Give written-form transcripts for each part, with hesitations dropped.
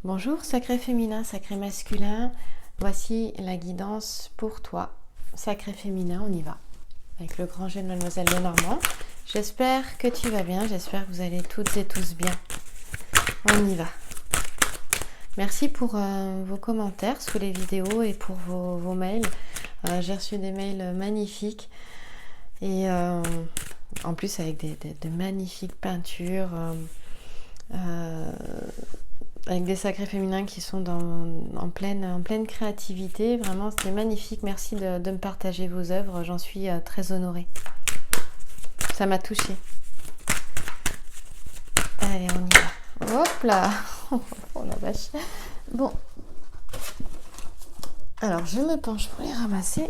Bonjour, sacré féminin, sacré masculin. Voici la guidance pour toi. Sacré féminin, on y va. Avec le grand jeu de Mademoiselle Lenormand. J'espère que tu vas bien, j'espère que vous allez toutes et tous bien. On y va. Merci pour vos commentaires sous les vidéos et pour vos mails. J'ai reçu des mails magnifiques. Et en plus avec de magnifiques peintures. Avec des sacrés féminins qui sont en pleine créativité. Vraiment, c'était magnifique. Merci de me partager vos œuvres. J'en suis très honorée. Ça m'a touchée. Allez, on y va. Hop là. Oh la vache. Bon. Alors, je me penche pour les ramasser.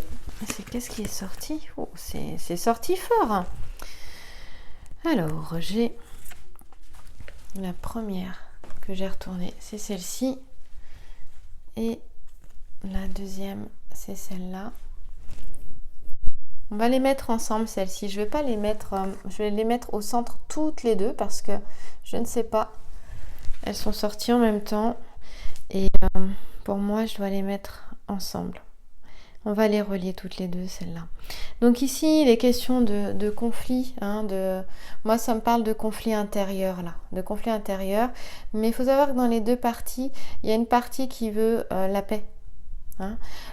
Qu'est-ce qui est sorti? Oh, c'est sorti fort. Alors, j'ai la première que j'ai retournée, c'est celle-ci. Et la deuxième, c'est celle-là. On va les mettre ensemble, celles-ci. Je vais pas les mettre, je vais les mettre au centre toutes les deux parce que je ne sais pas. Elles sont sorties en même temps et pour moi, je dois les mettre ensemble. On va les relier toutes les deux, celles-là. Donc ici, il est question de conflit. Moi, ça me parle de conflit intérieur, là. De conflit intérieur. Mais il faut savoir que dans les deux parties, il y a une partie qui veut la paix.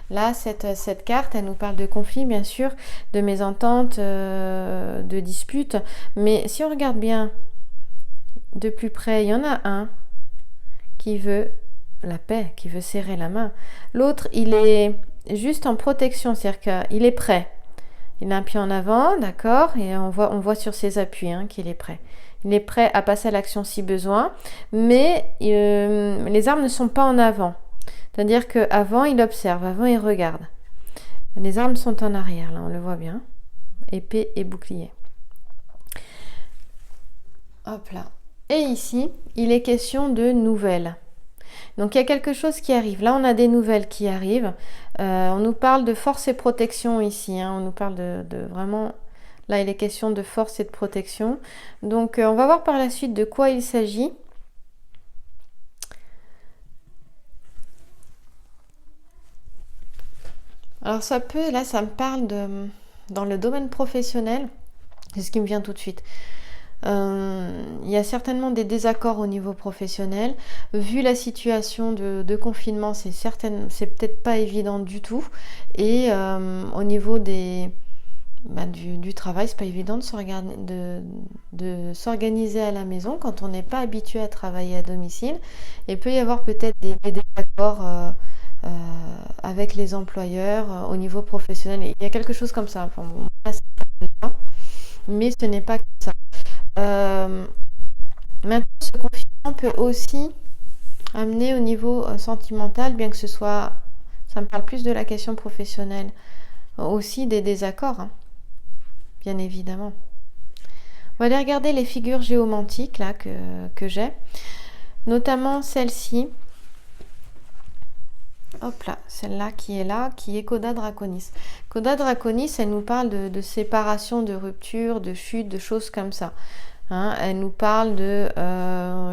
Là, cette carte, elle nous parle de conflit, bien sûr, de mésentente, de disputes. Mais si on regarde bien de plus près, il y en a un qui veut la paix, qui veut serrer la main. L'autre, il est juste en protection, c'est-à-dire qu'il est prêt. Il a un pied en avant, d'accord, et on voit sur ses appuis qu'il est prêt. Il est prêt à passer à l'action si besoin, mais les armes ne sont pas en avant. C'est-à-dire qu'avant, il observe, avant, il regarde. Les armes sont en arrière, là, on le voit bien. Épée et bouclier. Hop là. Et ici, il est question de nouvelles. Donc il y a quelque chose qui arrive. Là, on a des nouvelles qui arrivent. On nous parle de force et protection ici. On nous parle de vraiment... Là, il est question de force et de protection. Donc, on va voir par la suite de quoi il s'agit. Alors, ça me parle dans le domaine professionnel. C'est ce qui me vient tout de suite. Il y a certainement des désaccords au niveau professionnel. Vu la situation de confinement, c'est peut-être pas évident du tout. Et au niveau du travail, c'est pas évident de s'organiser à la maison quand on n'est pas habitué à travailler à domicile. Et il peut y avoir peut-être des désaccords avec les employeurs au niveau professionnel. Il y a quelque chose comme ça. Enfin, bon, là, c'est pas de ça, mais ce n'est pas que ça. Maintenant, ce confinement peut aussi amener au niveau sentimental, bien que ça me parle plus de la question professionnelle, aussi des désaccords, bien évidemment. On va aller regarder les figures géomantiques là que j'ai, notamment celle-ci. Hop là, celle-là qui est Coda Draconis. Coda Draconis, elle nous parle de séparation, de rupture, de chute, de choses comme ça. Elle nous parle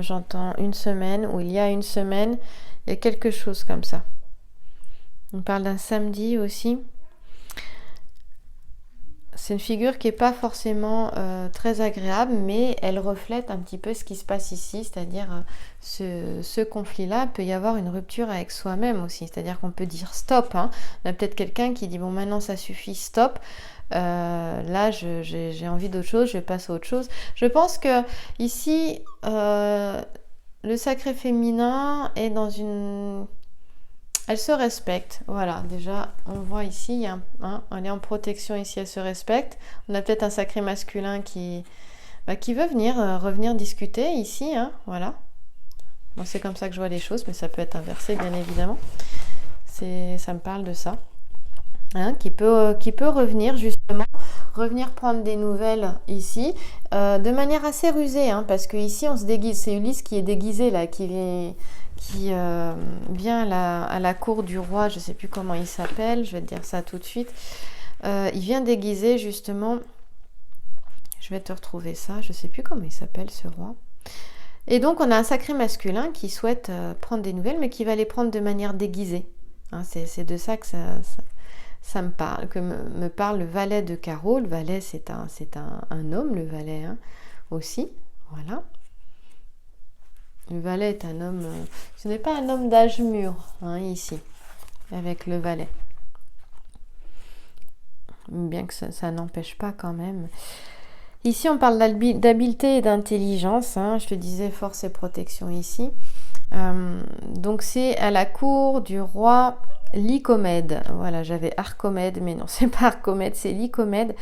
j'entends une semaine, ou il y a une semaine, il y a quelque chose comme ça. On parle d'un samedi aussi. C'est une figure qui n'est pas forcément très agréable, mais elle reflète un petit peu ce qui se passe ici, c'est-à-dire ce conflit-là, il peut y avoir une rupture avec soi-même aussi, c'est-à-dire qu'on peut dire stop. On a peut-être quelqu'un qui dit bon maintenant ça suffit, stop. Là j'ai envie d'autre chose, je passe à autre chose. Je pense que ici le sacré féminin est dans une... Elle se respecte, voilà, déjà on voit ici, elle est en protection ici, elle se respecte. On a peut-être un sacré masculin qui veut revenir discuter ici, voilà. Bon, c'est comme ça que je vois les choses, mais ça peut être inversé bien évidemment. Ça me parle de ça. Qui peut revenir justement, prendre des nouvelles ici, de manière assez rusée, parce que ici on se déguise, c'est Ulysse qui est déguisé là, qui vient à la cour du roi, je ne sais plus comment il s'appelle, je vais te dire ça tout de suite. Il vient déguiser justement, je vais te retrouver ça, je ne sais plus comment il s'appelle ce roi. Et donc, on a un sacré masculin qui souhaite prendre des nouvelles, mais qui va les prendre de manière déguisée. Hein, c'est de ça que ça me parle, me parle le valet de carreau. Le valet, c'est un homme, le valet aussi. Voilà. Le valet est un homme... ce n'est pas un homme d'âge mûr, ici, avec le valet. Bien que ça n'empêche pas quand même. Ici, on parle d'habileté et d'intelligence. Je te disais force et protection ici. Donc, c'est à la cour du roi Lycomède. Voilà, j'avais Arcomède, mais non, c'est pas Arcomède, c'est Lycomède.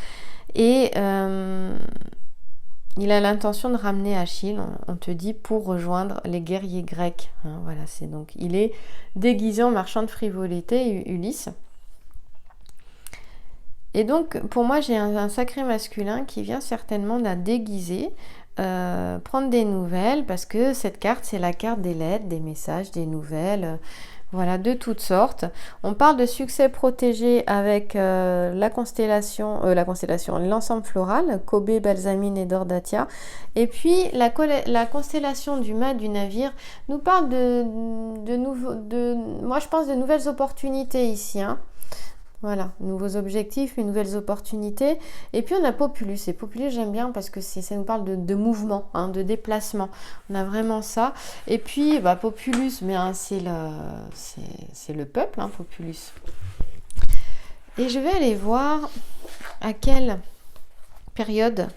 Et il a l'intention de ramener Achille, on te dit, pour rejoindre les guerriers grecs. Voilà, c'est donc, il est déguisé en marchand de frivolité, Ulysse. Et donc, pour moi, j'ai un sacré masculin qui vient certainement d'un déguisé, prendre des nouvelles, parce que cette carte, c'est la carte des lettres, des messages, des nouvelles, voilà, de toutes sortes. On parle de succès protégé avec la constellation, l'ensemble floral, Kobe, Balsamine et Dordatia. Et puis, la constellation du mât du navire nous parle moi, je pense de nouvelles opportunités ici, Voilà, nouveaux objectifs, mais nouvelles opportunités. Et puis on a Populus. Et Populus, j'aime bien parce que ça nous parle de mouvement, de déplacement. On a vraiment ça. Et puis, Populus, mais c'est le peuple, Populus. Et je vais aller voir à quelle période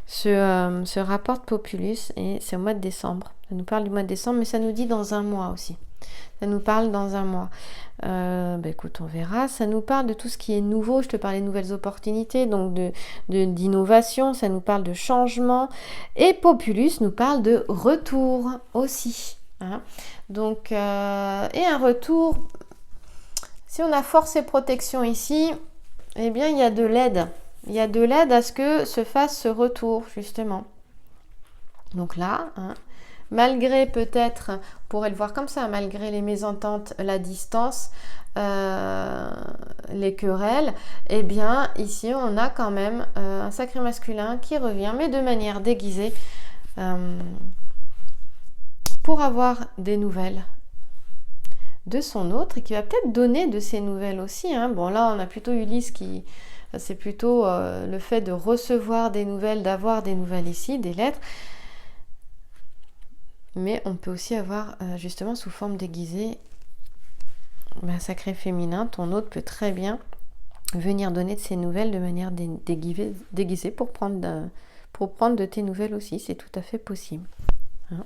se rapporte Populus. Et c'est au mois de décembre. Ça nous parle du mois de décembre, mais ça nous dit dans un mois aussi. Ça nous parle dans un mois. Écoute, on verra. Ça nous parle de tout ce qui est nouveau. Je te parlais de nouvelles opportunités, donc d'innovation. Ça nous parle de changement. Et Populus nous parle de retour aussi. Donc, et un retour. Si on a force et protection ici, eh bien, il y a de l'aide. Il y a de l'aide à ce que se fasse ce retour, justement. Donc là, malgré peut-être, on pourrait le voir comme ça, malgré les mésententes, la distance, les querelles, eh bien ici on a quand même un sacré masculin qui revient, mais de manière déguisée, pour avoir des nouvelles de son autre et qui va peut-être donner de ses nouvelles aussi. Bon, là on a plutôt Ulysse qui... c'est plutôt le fait de recevoir des nouvelles, d'avoir des nouvelles ici, des lettres. Mais on peut aussi avoir justement sous forme déguisée un sacré féminin. Ton hôte peut très bien venir donner de ses nouvelles de manière déguisée pour prendre de tes nouvelles aussi. C'est tout à fait possible. En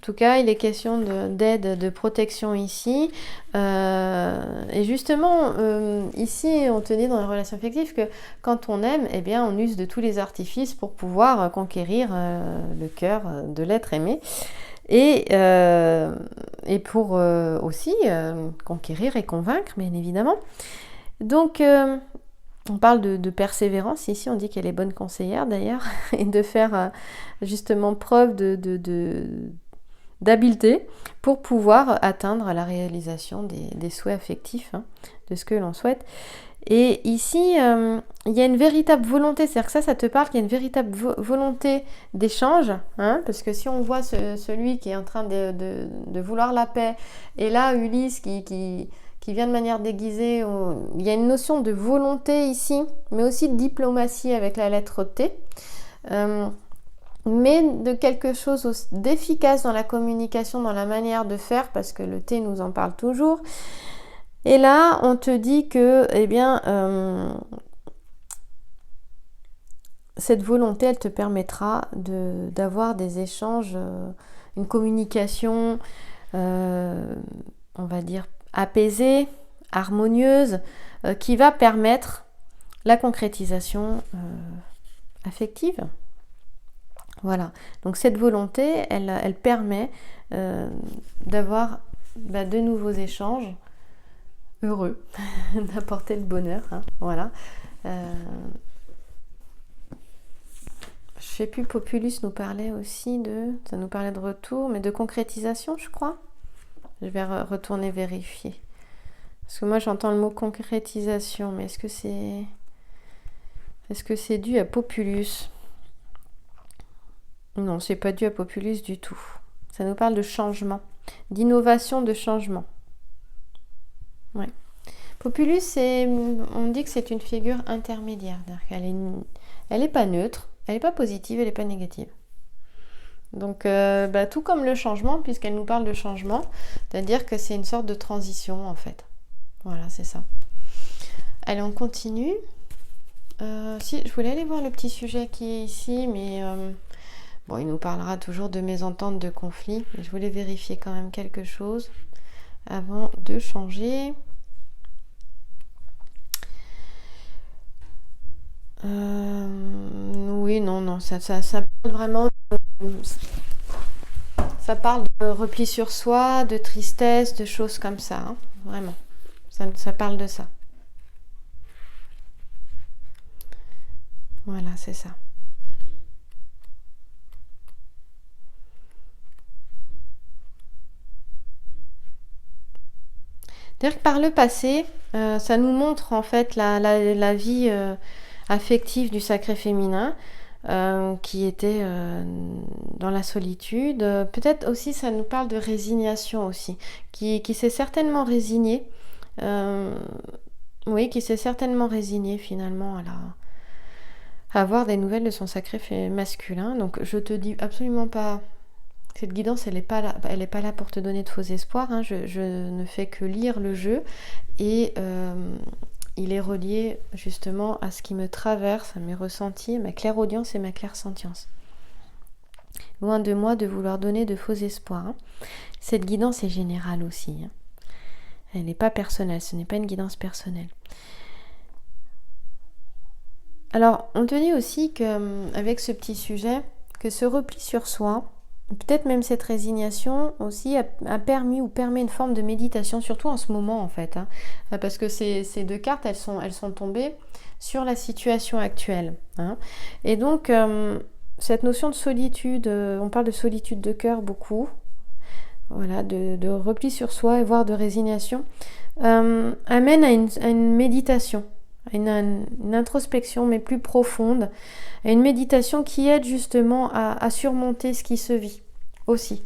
tout cas, il est question d'aide, de protection ici. Et justement, ici, on te dit dans les relations affectives que quand on aime, eh bien, on use de tous les artifices pour pouvoir conquérir le cœur de l'être aimé. Et pour aussi conquérir et convaincre, bien évidemment. Donc, on parle de persévérance. Ici, on dit qu'elle est bonne conseillère, d'ailleurs, et de faire justement preuve d'habileté pour pouvoir atteindre la réalisation des souhaits affectifs, de ce que l'on souhaite. Et ici, il y a une véritable volonté, c'est-à-dire que ça te parle qu'il y a une véritable volonté d'échange, parce que si on voit celui qui est en train de vouloir la paix, et là, Ulysse qui vient de manière déguisée, il y a une notion de volonté ici, mais aussi de diplomatie avec la lettre T. Mais de quelque chose d'efficace dans la communication, dans la manière de faire, parce que le T nous en parle toujours. Et là, on te dit que, cette volonté, elle te permettra d'avoir des échanges, une communication, on va dire, apaisée, harmonieuse, qui va permettre la concrétisation affective. Voilà, donc cette volonté, elle permet d'avoir de nouveaux échanges heureux, d'apporter le bonheur, voilà. Je sais plus, Populus nous parlait aussi ça nous parlait de retour, mais de concrétisation, je crois. Je vais retourner vérifier. Parce que moi, j'entends le mot concrétisation, mais est-ce que c'est dû à Populus ? Non, c'est pas dû à Populus du tout. Ça nous parle de changement, d'innovation, de changement. Ouais. Populus, on dit que c'est une figure intermédiaire. Elle est pas neutre, elle n'est pas positive, elle n'est pas négative. Donc, tout comme le changement, puisqu'elle nous parle de changement, c'est-à-dire que c'est une sorte de transition en fait. Voilà, c'est ça. Allez, on continue. Si, je voulais aller voir le petit sujet qui est ici, mais bon, il nous parlera toujours de mésententes, de conflits. Mais je voulais vérifier quand même quelque chose avant de changer. Oui, non, ça parle vraiment. Ça parle de repli sur soi, de tristesse, de choses comme ça, hein, vraiment. Ça parle de ça. Voilà, c'est ça. C'est-à-dire que par le passé, ça nous montre en fait la vie affective du sacré féminin qui était dans la solitude. Peut-être aussi ça nous parle de résignation aussi, qui s'est certainement résigné. Oui, qui s'est certainement résigné finalement à avoir des nouvelles de son sacré masculin. Donc je te dis absolument pas. Cette guidance, elle n'est pas là pour te donner de faux espoirs. Hein. Je ne fais que lire le jeu et il est relié justement à ce qui me traverse, à mes ressentis, à ma clairaudience et ma clairsentience. Loin de moi de vouloir donner de faux espoirs. Hein. Cette guidance est générale aussi. Hein. Elle n'est pas personnelle, ce n'est pas une guidance personnelle. Alors, on te dit aussi qu'avec ce petit sujet, que ce repli sur soi, peut-être même cette résignation aussi a permis ou permet une forme de méditation, surtout en ce moment en fait, hein, parce que ces deux cartes, elles sont tombées sur la situation actuelle. Hein, et donc, cette notion de solitude, on parle de solitude de cœur beaucoup, voilà, de repli sur soi et voire de résignation, amène à une méditation, à une introspection mais plus profonde, à une méditation qui aide justement à surmonter ce qui se vit aussi.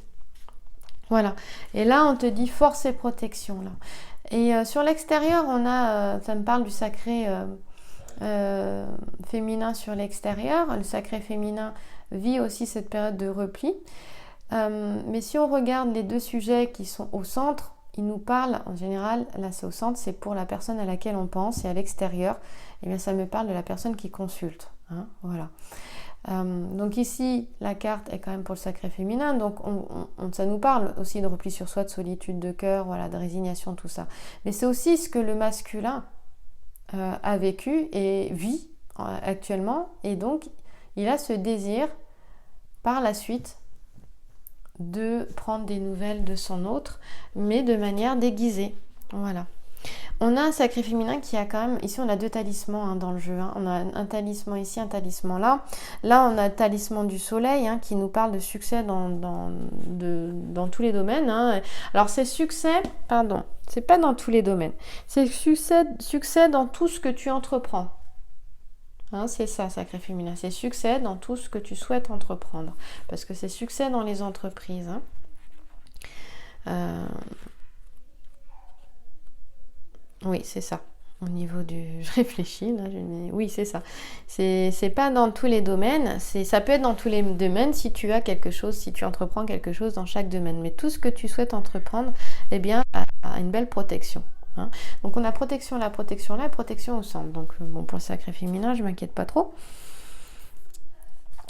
Voilà. Et là, on te dit force et protection. Là. Et sur l'extérieur, on a, ça me parle du sacré féminin sur l'extérieur. Le sacré féminin vit aussi cette période de repli. Mais si on regarde les deux sujets qui sont au centre, ils nous parlent, en général, là c'est au centre, c'est pour la personne à laquelle on pense, et à l'extérieur, eh bien ça me parle de la personne qui consulte. Hein, voilà. Donc ici, la carte est quand même pour le sacré féminin, donc ça nous parle aussi de repli sur soi, de solitude de cœur, voilà, de résignation, tout ça. Mais c'est aussi ce que le masculin a vécu et vit actuellement, et donc il a ce désir par la suite de prendre des nouvelles de son autre, mais de manière déguisée. Voilà. On a un sacré féminin qui a quand même... Ici, on a deux talismans hein, dans le jeu. Hein. On a un talisman ici, un talisman là. Là, on a le talisman du soleil hein, qui nous parle de succès dans tous les domaines. Hein. Alors, c'est succès... Pardon. C'est pas dans tous les domaines. C'est succès dans tout ce que tu entreprends. Hein, c'est ça, sacré féminin. C'est succès dans tout ce que tu souhaites entreprendre. Parce que c'est succès dans les entreprises. Hein. Oui, c'est ça. Au niveau du... Je réfléchis, là, oui, c'est ça. C'est pas dans tous les domaines. Ça peut être dans tous les domaines si tu as quelque chose, si tu entreprends quelque chose dans chaque domaine. Mais tout ce que tu souhaites entreprendre, eh bien, a une belle protection. Hein. Donc on a protection là, protection là, protection au centre. Donc bon, pour le sacré féminin, je m'inquiète pas trop.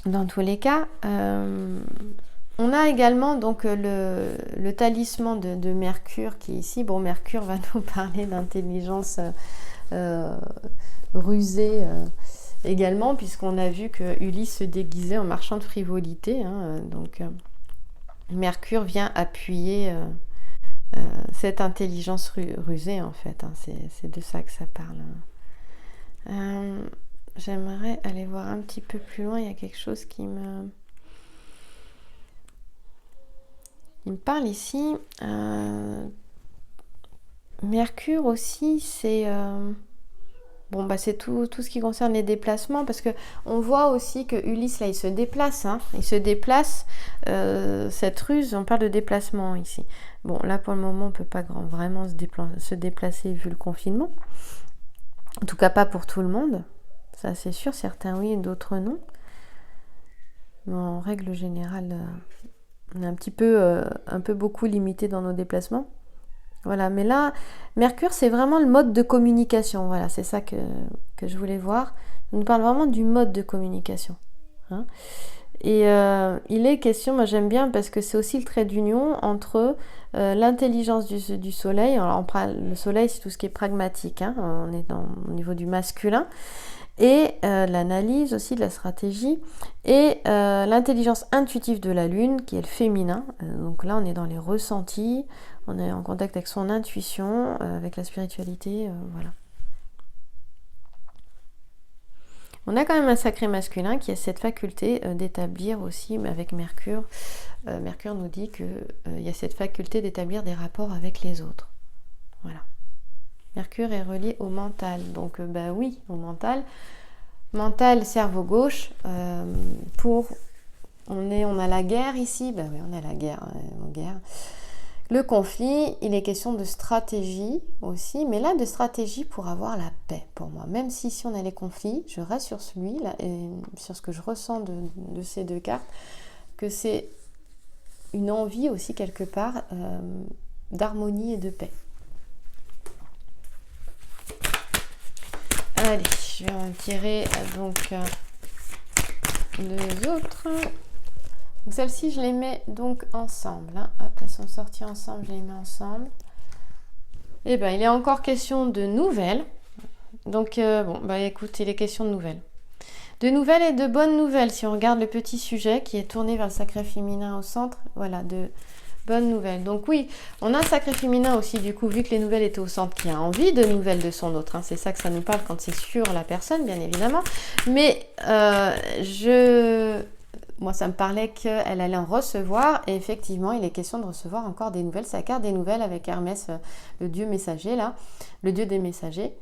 Dans tous les cas, on a également donc le talisman de Mercure qui est ici. Bon, Mercure va nous parler d'intelligence rusée également, puisqu'on a vu que Ulysse se déguisait en marchand de frivolité. Hein, donc Mercure vient appuyer cette intelligence rusée en fait. Hein, c'est de ça que ça parle. J'aimerais aller voir un petit peu plus loin. Il y a quelque chose qui me parle ici. Mercure aussi, c'est Bon, bah c'est tout ce qui concerne les déplacements, parce que on voit aussi que Ulysse, là, il se déplace, hein. Il se déplace, cette ruse, on parle de déplacement ici. Bon, là, pour le moment, on ne peut pas vraiment se déplacer vu le confinement. En tout cas, pas pour tout le monde. Ça, c'est sûr, certains oui, d'autres non. Mais en règle générale, on est un peu beaucoup limité dans nos déplacements. Voilà, mais là, Mercure, c'est vraiment le mode de communication. Voilà, c'est ça que je voulais voir. On nous parle vraiment du mode de communication. Hein. Et il est question, moi j'aime bien parce que c'est aussi le trait d'union entre l'intelligence du soleil. Alors, le soleil, c'est tout ce qui est pragmatique. Hein, on est au niveau du masculin. Et l'analyse aussi de la stratégie. Et l'intelligence intuitive de la lune, qui est le féminin. Donc là, on est dans les ressentis. On est en contact avec son intuition, avec la spiritualité, voilà. On a quand même un sacré masculin qui a cette faculté d'établir aussi, mais avec Mercure. Mercure nous dit qu'il y a cette faculté d'établir des rapports avec les autres. Voilà. Mercure est relié au mental. Donc, bah oui, au mental. Mental, cerveau gauche. On a la guerre ici. Bah oui, on a la guerre. Le conflit, il est question de stratégie aussi, mais là de stratégie pour avoir la paix pour moi. Même si ici on a les conflits, je reste sur celui-là et sur ce que je ressens de ces deux cartes, que c'est une envie aussi quelque part d'harmonie et de paix. Allez, je vais en tirer donc deux autres. Donc celles-ci, je les mets donc ensemble. Hein. Hop, elles sont sorties ensemble, je les mets ensemble. Et bien, il est encore question de nouvelles. Donc, écoute, il est question de nouvelles. De nouvelles et de bonnes nouvelles. Si on regarde le petit sujet qui est tourné vers le sacré féminin au centre, voilà, de bonnes nouvelles. Donc oui, on a un sacré féminin aussi, du coup, vu que les nouvelles étaient au centre, qui a envie de nouvelles de son autre. Hein. C'est ça que ça nous parle quand c'est sur la personne, bien évidemment. Mais moi, ça me parlait qu'elle allait en recevoir. Et effectivement, il est question de recevoir encore des nouvelles. Ça carte des nouvelles avec Hermès, le dieu messager, là. Le dieu des messagers,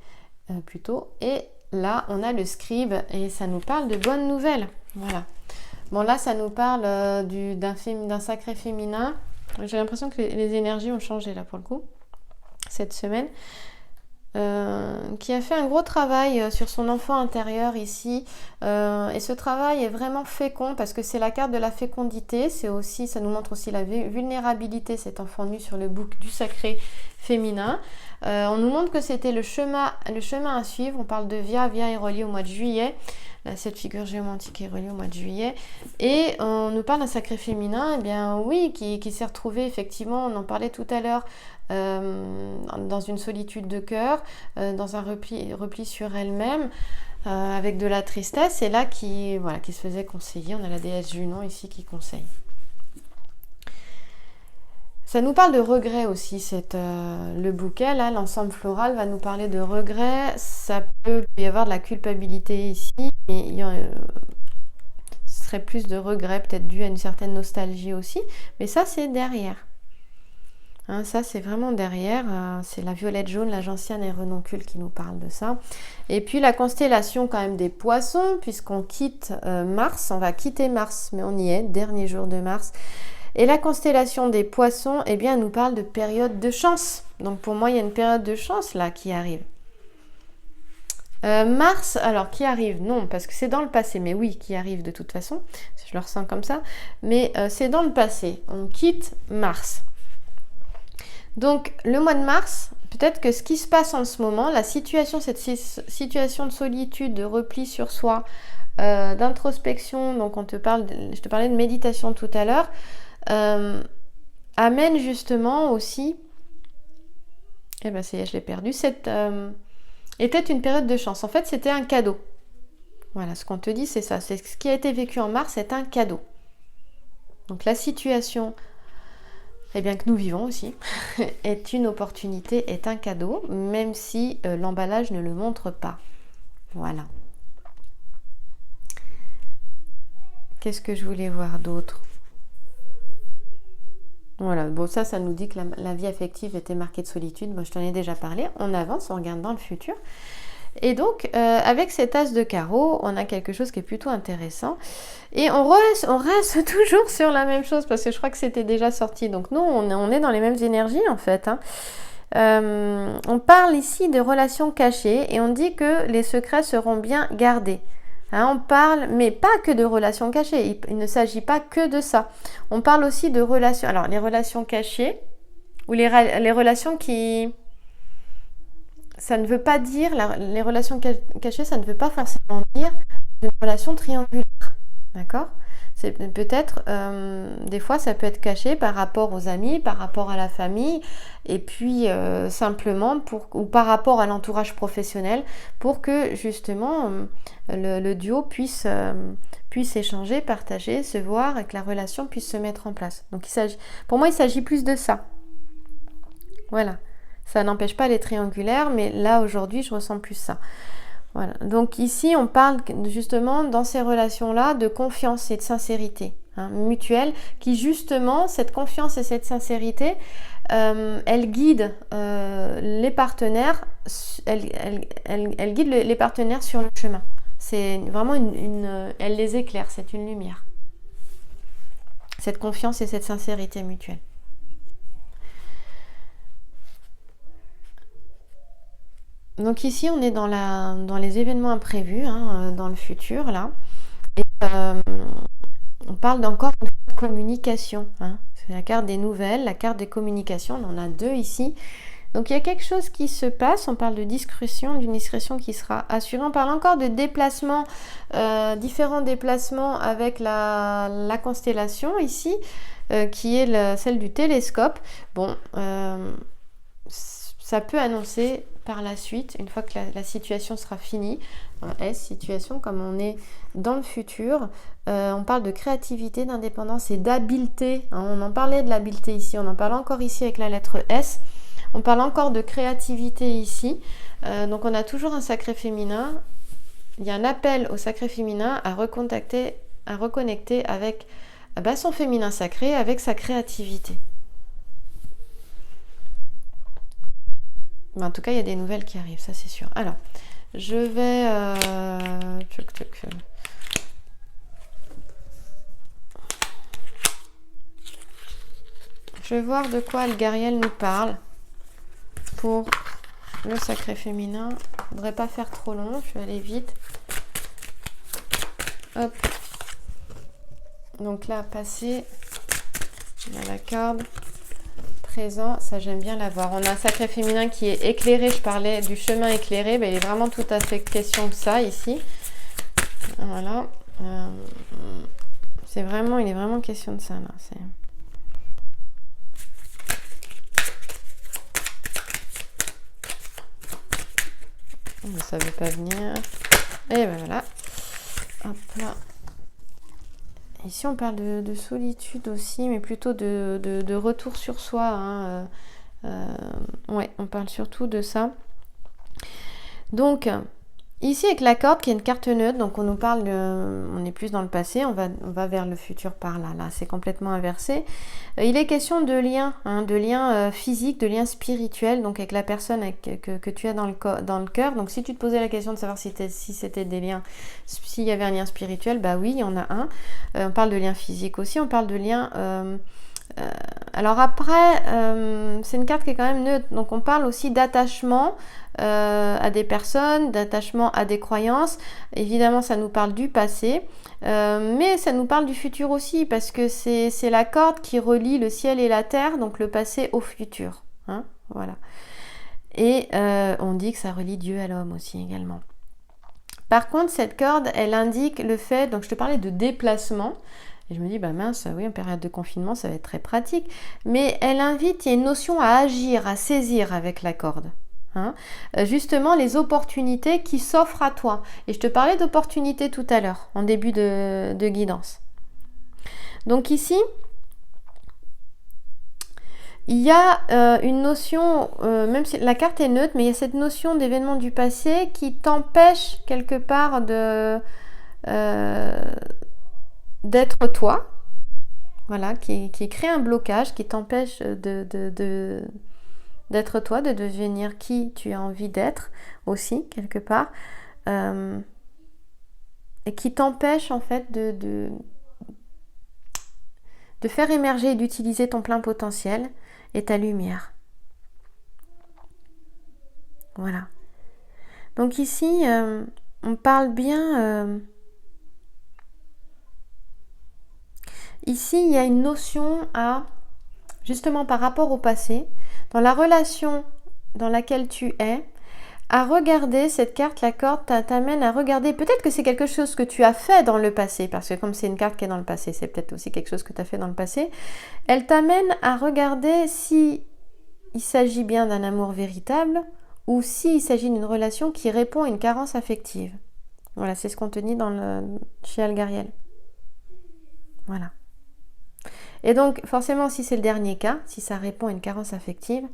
plutôt. Et là, on a le scribe. Et ça nous parle de bonnes nouvelles. Voilà. Bon, là, ça nous parle d'un sacré féminin. J'ai l'impression que les énergies ont changé, là, pour le coup, cette semaine. Qui a fait un gros travail sur son enfant intérieur ici, et ce travail est vraiment fécond parce que c'est la carte de la fécondité. C'est aussi, ça nous montre aussi la vulnérabilité, cet enfant nu sur le bouc du sacré féminin. On nous montre que c'était le chemin à suivre. On parle de Via est relié au mois de juillet. Cette figure géomantique est reliée au mois de juillet. Et on nous parle d'un sacré féminin, eh bien oui, qui s'est retrouvé effectivement, on en parlait tout à l'heure, dans une solitude de cœur, dans un repli sur elle-même, avec de la tristesse, et là qui se faisait conseiller. On a la déesse Junon ici qui conseille. Ça nous parle de regret aussi, le bouquet, là, l'ensemble floral va nous parler de regret. Ça peut y avoir de la culpabilité ici, mais ce serait plus de regret, peut-être dû à une certaine nostalgie aussi. Mais ça, c'est derrière. Hein, ça, c'est vraiment derrière. C'est la violette jaune, la gentiane et renoncule qui nous parle de ça. Et puis la constellation quand même des poissons, puisqu'on quitte Mars. On va quitter Mars, mais on y est, dernier jour de Mars. Et la constellation des poissons, eh bien, elle nous parle de période de chance. Donc pour moi, il y a une période de chance là qui arrive. Mars, alors qui arrive? Non, parce que c'est dans le passé, mais oui, qui arrive de toute façon. Je le ressens comme ça. Mais c'est dans le passé. On quitte Mars. Donc le mois de mars, peut-être que ce qui se passe en ce moment, cette situation de solitude, de repli sur soi, d'introspection, donc je te parlais de méditation tout à l'heure, amène justement aussi, ça y est, je l'ai perdu, était une période de chance. En fait, c'était un cadeau. Voilà, ce qu'on te dit, c'est ça. C'est ce qui a été vécu en mars, c'est un cadeau. Donc la situation, que nous vivons aussi, est une opportunité, est un cadeau, même si l'emballage ne le montre pas. Voilà. Qu'est-ce que je voulais voir d'autre? Voilà, bon, ça nous dit que la vie affective était marquée de solitude. Bon, je t'en ai déjà parlé. On avance, on regarde dans le futur. Et donc, avec cet as de carreau, on a quelque chose qui est plutôt intéressant. Et on reste toujours sur la même chose, parce que je crois que c'était déjà sorti. Donc nous, on est dans les mêmes énergies, en fait. Hein. On parle ici de relations cachées, et on dit que les secrets seront bien gardés. Hein, on parle, mais pas que de relations cachées. Il ne s'agit pas que de ça. On parle aussi de relations... Alors, les relations cachées, ou les relations qui... Ça ne veut pas dire, les relations cachées, ça ne veut pas forcément dire une relation triangulaire, d'accord? C'est peut-être, des fois, ça peut être caché par rapport aux amis, par rapport à la famille, et puis simplement, ou par rapport à l'entourage professionnel, pour que justement le duo puisse échanger, partager, se voir, et que la relation puisse se mettre en place. Donc pour moi, il s'agit plus de ça. Voilà. Ça n'empêche pas les triangulaires, mais là, aujourd'hui, je ressens plus ça. Voilà. Donc ici, on parle justement, dans ces relations-là, de confiance et de sincérité mutuelle, qui justement, cette confiance et cette sincérité, elle guide les partenaires, elle guide les partenaires sur le chemin. C'est vraiment elle les éclaire, c'est une lumière. Cette confiance et cette sincérité mutuelle. Donc ici, on est dans les événements imprévus, dans le futur, là. Et on parle encore une fois de communication. C'est la carte des nouvelles, la carte des communications. On en a deux ici. Donc il y a quelque chose qui se passe. On parle de discrétion, d'une discrétion qui sera assurée. On parle encore de déplacements, différents déplacements avec la constellation ici, qui est celle du télescope. Bon, ça peut annoncer par la suite, une fois que la situation sera finie, situation, comme on est dans le futur, on parle de créativité, d'indépendance et d'habileté. On en parlait de l'habileté ici, on en parle encore ici avec la lettre S. On parle encore de créativité ici. Donc on a toujours un sacré féminin. Il y a un appel au sacré féminin à reconnecter avec son féminin sacré, avec sa créativité. Mais en tout cas, il y a des nouvelles qui arrivent, ça c'est sûr. Alors, je vais... Je vais voir de quoi Algariel nous parle pour le sacré féminin. Je ne voudrais pas faire trop long, je vais aller vite. Hop. Donc là, passé. On a la corde. Présent, ça j'aime bien l'avoir. On a un sacré féminin qui est éclairé. Je parlais du chemin éclairé. Il est vraiment tout à fait question de ça ici. Voilà. Il est vraiment question de ça là. Ça ne veut pas venir. Et ben voilà. Hop là. Ici, on parle de solitude aussi, mais plutôt de retour sur soi. Ouais, on parle surtout de ça. Donc, ici, avec la corde, qui est une carte neutre, donc on nous parle, on est plus dans le passé, on va vers le futur par là. Là, c'est complètement inversé. Il est question de liens physiques, de liens spirituels, donc avec la personne que tu as dans le cœur. Donc, si tu te posais la question de savoir si c'était des liens, s'il y avait un lien spirituel, bah oui, il y en a un. On parle de liens physiques aussi, on parle de liens... alors après, c'est une carte qui est quand même neutre, donc on parle aussi d'attachement à des personnes, d'attachement à des croyances. Évidemment, ça nous parle du passé, mais ça nous parle du futur aussi, parce que c'est la corde qui relie le ciel et la terre, donc le passé au futur. Voilà. Et on dit que ça relie Dieu à l'homme aussi également. Par contre, cette corde, elle indique le fait, donc je te parlais de déplacement, et je me dis, mince, oui, en période de confinement, ça va être très pratique. Mais elle invite, il y a une notion à agir, à saisir avec la corde. Justement, les opportunités qui s'offrent à toi. Et je te parlais d'opportunités tout à l'heure, en début de guidance. Donc ici, il y a une notion, même si la carte est neutre, mais il y a cette notion d'événement du passé qui t'empêche quelque part d'être toi, voilà, qui crée un blocage, qui t'empêche d'être toi, de devenir qui tu as envie d'être aussi, quelque part, et qui t'empêche en fait de faire émerger et d'utiliser ton plein potentiel et ta lumière. Voilà. Donc ici, on parle bien... ici, il y a une notion à, justement par rapport au passé, dans la relation dans laquelle tu es, à regarder cette carte, la corde t'amène à regarder, peut-être que c'est quelque chose que tu as fait dans le passé, parce que comme c'est une carte qui est dans le passé, c'est peut-être aussi quelque chose que tu as fait dans le passé, elle t'amène à regarder si il s'agit bien d'un amour véritable ou s'il s'agit d'une relation qui répond à une carence affective. Voilà, c'est ce qu'on te dit chez Algariel. Voilà. Et donc, forcément, si c'est le dernier cas, si ça répond à une carence affective,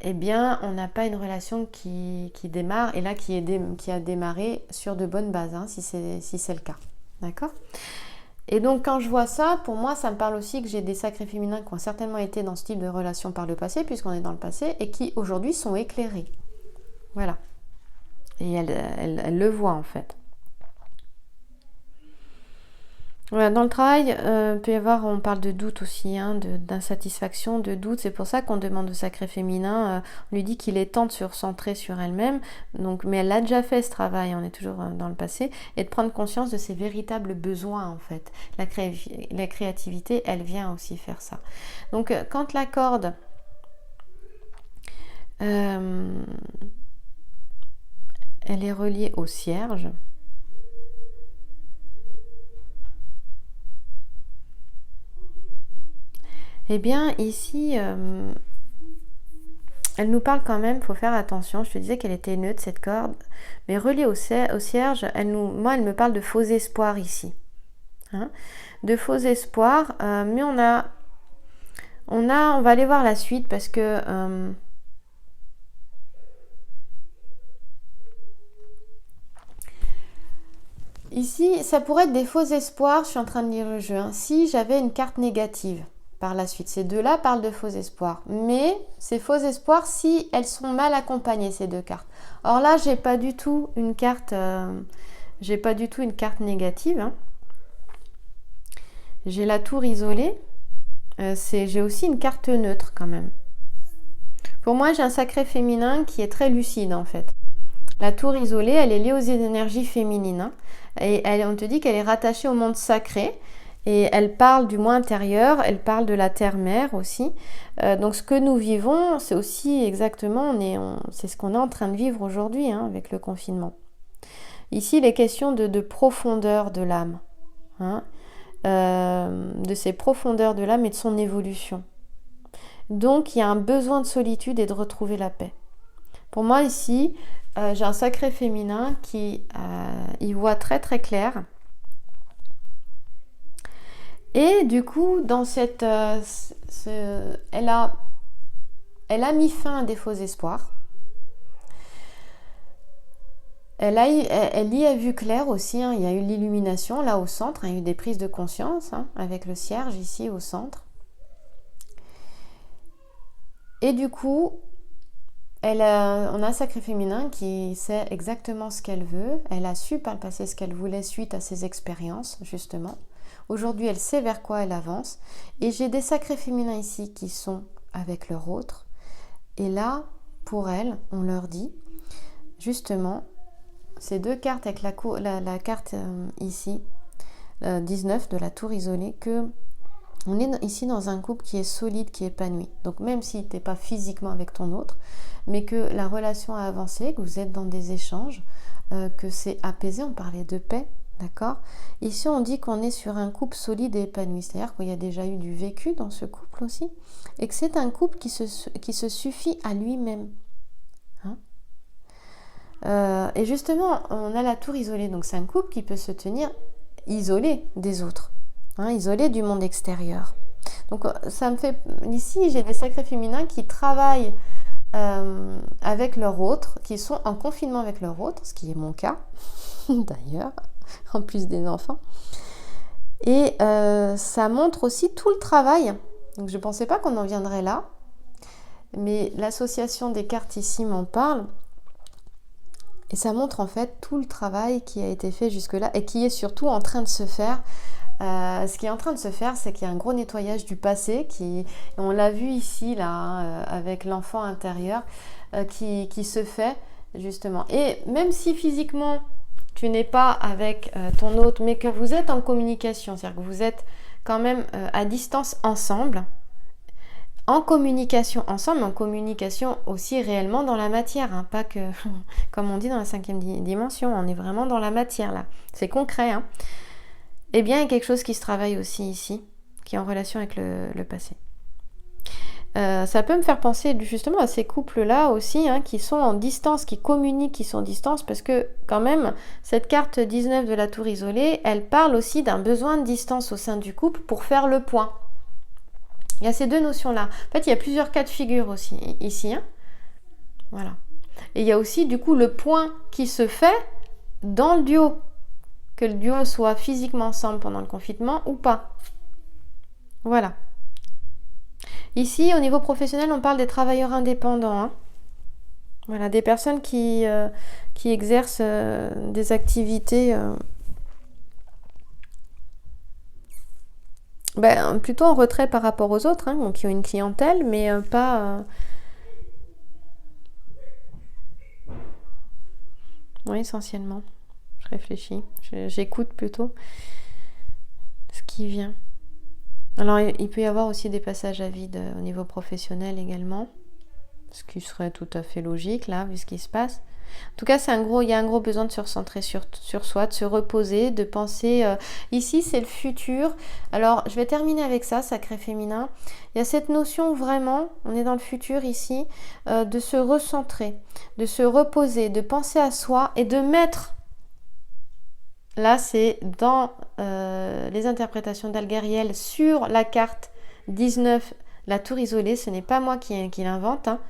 eh bien, on n'a pas une relation qui démarre, et là, qui a démarré sur de bonnes bases, hein, si c'est le cas. D'accord ? Et donc, quand je vois ça, pour moi, ça me parle aussi que j'ai des sacrés féminins qui ont certainement été dans ce type de relation par le passé, puisqu'on est dans le passé, et qui, aujourd'hui, sont éclairés. Voilà. Et elle le voit, en fait. Voilà, dans le travail, peut y avoir, on parle de doute aussi, hein, d'insatisfaction, de doute. C'est pour ça qu'on demande au sacré féminin, on lui dit qu'il est temps de se recentrer sur elle-même. Donc, mais elle a déjà fait ce travail, on est toujours dans le passé, et de prendre conscience de ses véritables besoins en fait. La créativité, elle vient aussi faire ça. Donc, quand la corde elle est reliée au cierge. Eh bien, ici, elle nous parle quand même, il faut faire attention. Je te disais qu'elle était neutre, cette corde. Mais reliée au cierge, elle me parle de faux espoirs ici. Hein, de faux espoirs. Mais on va aller voir la suite parce que... ici, ça pourrait être des faux espoirs. Je suis en train de lire le jeu. Hein, si j'avais une carte négative. Par la suite, ces deux-là parlent de faux espoirs, mais ces faux espoirs si elles sont mal accompagnées, ces deux cartes. Or là, j'ai pas du tout une carte négative. Hein. J'ai la tour isolée. J'ai aussi une carte neutre quand même. Pour moi, j'ai un sacré féminin qui est très lucide en fait. La tour isolée, elle est liée aux énergies féminines, hein, et on te dit qu'elle est rattachée au monde sacré. Et elle parle du moi intérieur, elle parle de la terre-mère aussi. Donc ce que nous vivons, c'est aussi exactement, c'est ce qu'on est en train de vivre aujourd'hui hein, avec le confinement. Ici, il est question de profondeur de l'âme, hein, de ces profondeurs de l'âme et de son évolution. Donc il y a un besoin de solitude et de retrouver la paix. Pour moi ici, j'ai un sacré féminin qui y voit très très clair. Et du coup, dans cette, elle a mis fin à des faux espoirs. Elle y a vu clair aussi. Hein, il y a eu l'illumination là au centre. Il y a eu des prises de conscience hein, avec le cierge ici au centre. Et du coup, on a un sacré féminin qui sait exactement ce qu'elle veut. Elle a su par le passé ce qu'elle voulait suite à ses expériences justement. Aujourd'hui, elle sait vers quoi elle avance. Et j'ai des sacrés féminins ici qui sont avec leur autre. Et là, pour elles, on leur dit, justement, ces deux cartes avec la carte ici, 19 de la tour isolée, que on est ici dans un couple qui est solide, qui est épanoui. Donc même si tu n'es pas physiquement avec ton autre, mais que la relation a avancé, que vous êtes dans des échanges, que c'est apaisé, on parlait de paix. D'accord ? Ici, on dit qu'on est sur un couple solide et épanoui. C'est-à-dire qu'il y a déjà eu du vécu dans ce couple aussi. Et que c'est un couple qui se suffit à lui-même. Hein ? Et justement, on a la tour isolée. Donc, c'est un couple qui peut se tenir isolé des autres. Hein, isolé du monde extérieur. Donc, ça me fait... Ici, j'ai des sacrés féminins qui travaillent avec leur autre, qui sont en confinement avec leur autre, ce qui est mon cas, d'ailleurs. En plus des enfants. Et ça montre aussi tout le travail. Donc je ne pensais pas qu'on en viendrait là. mais l'association des cartes ici m'en parle. Et ça montre en fait tout le travail qui a été fait jusque-là et qui est surtout en train de se faire. Ce qui est en train de se faire, c'est qu'il y a un gros nettoyage du passé, on l'a vu ici, là, avec l'enfant intérieur, qui se fait, justement. Et même si physiquement, tu n'es pas avec ton hôte, mais que vous êtes en communication, c'est-à-dire que vous êtes quand même à distance ensemble, en communication ensemble, mais en communication aussi réellement dans la matière, hein, pas que, comme on dit dans la 5e dimension, on est vraiment dans la matière, là. C'est concret, hein. Eh bien, il y a quelque chose qui se travaille aussi ici, qui est en relation avec le passé. Ça peut me faire penser justement à ces couples-là aussi, hein, qui sont en distance, qui communiquent, qui sont en distance, parce que quand même, cette carte 19 de la tour isolée, elle parle aussi d'un besoin de distance au sein du couple pour faire le point. Il y a ces deux notions-là. En fait, il y a plusieurs cas de figure aussi ici. Hein. Voilà. Et il y a aussi du coup le point qui se fait dans le duo. Que le duo soit physiquement ensemble pendant le confinement ou pas. Voilà. Ici, au niveau professionnel, on parle des travailleurs indépendants. Hein. Voilà, des personnes qui exercent des activités plutôt en retrait par rapport aux autres, hein, qui ont une clientèle, mais pas... Oui, essentiellement. Je réfléchis, j'écoute plutôt ce qui vient. Alors, il peut y avoir aussi des passages à vide au niveau professionnel également, ce qui serait tout à fait logique, là, vu ce qui se passe. En tout cas, il y a un gros besoin de se recentrer sur soi, de se reposer, de penser... ici, c'est le futur. Alors, je vais terminer avec ça, sacré féminin. Il y a cette notion vraiment, on est dans le futur ici, de se recentrer, de se reposer, de penser à soi et de mettre... Là, c'est dans les interprétations d'Algariel sur la carte 19, la tour isolée. Ce n'est pas moi qui l'invente, hein,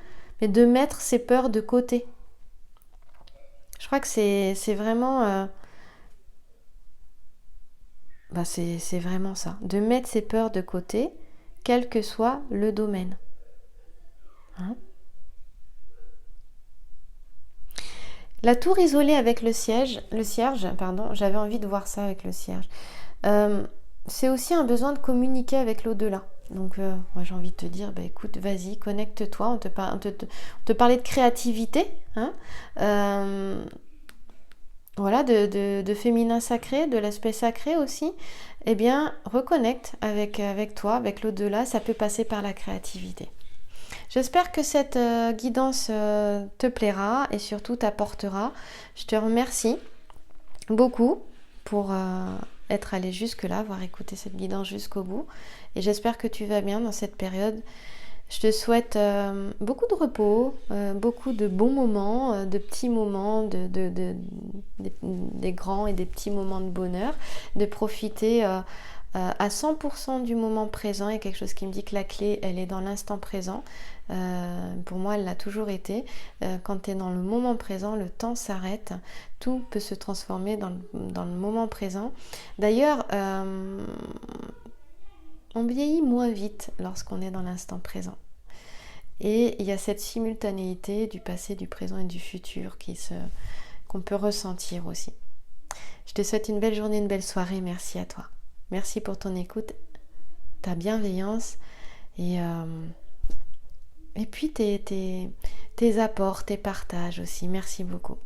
mais de mettre ses peurs de côté. Je crois que c'est vraiment... c'est vraiment ça. De mettre ses peurs de côté, quel que soit le domaine. Hein? La tour isolée avec le cierge, j'avais envie de voir ça avec le cierge. C'est aussi un besoin de communiquer avec l'au-delà. Donc, moi j'ai envie de te dire, écoute, vas-y, connecte-toi. On te parlait de créativité, hein, voilà, de féminin sacré, de l'aspect sacré aussi. Eh bien, reconnecte avec toi, avec l'au-delà. Ça peut passer par la créativité. J'espère que cette guidance te plaira et surtout t'apportera. Je te remercie beaucoup pour être allé jusque-là, avoir écouté cette guidance jusqu'au bout. Et j'espère que tu vas bien dans cette période. Je te souhaite beaucoup de repos, beaucoup de bons moments, de petits moments, des grands et des petits moments de bonheur, de profiter à 100% du moment présent. Il y a quelque chose qui me dit que la clé, elle est dans l'instant présent. Pour moi, elle l'a toujours été. Quand tu es dans le moment présent, le temps s'arrête. Tout peut se transformer dans le moment présent. D'ailleurs, on vieillit moins vite lorsqu'on est dans l'instant présent. Et il y a cette simultanéité du passé, du présent et du futur qu'on peut ressentir aussi. Je te souhaite une belle journée, une belle soirée. Merci à toi. Merci pour ton écoute, ta bienveillance et puis tes apports, tes partages aussi. Merci beaucoup.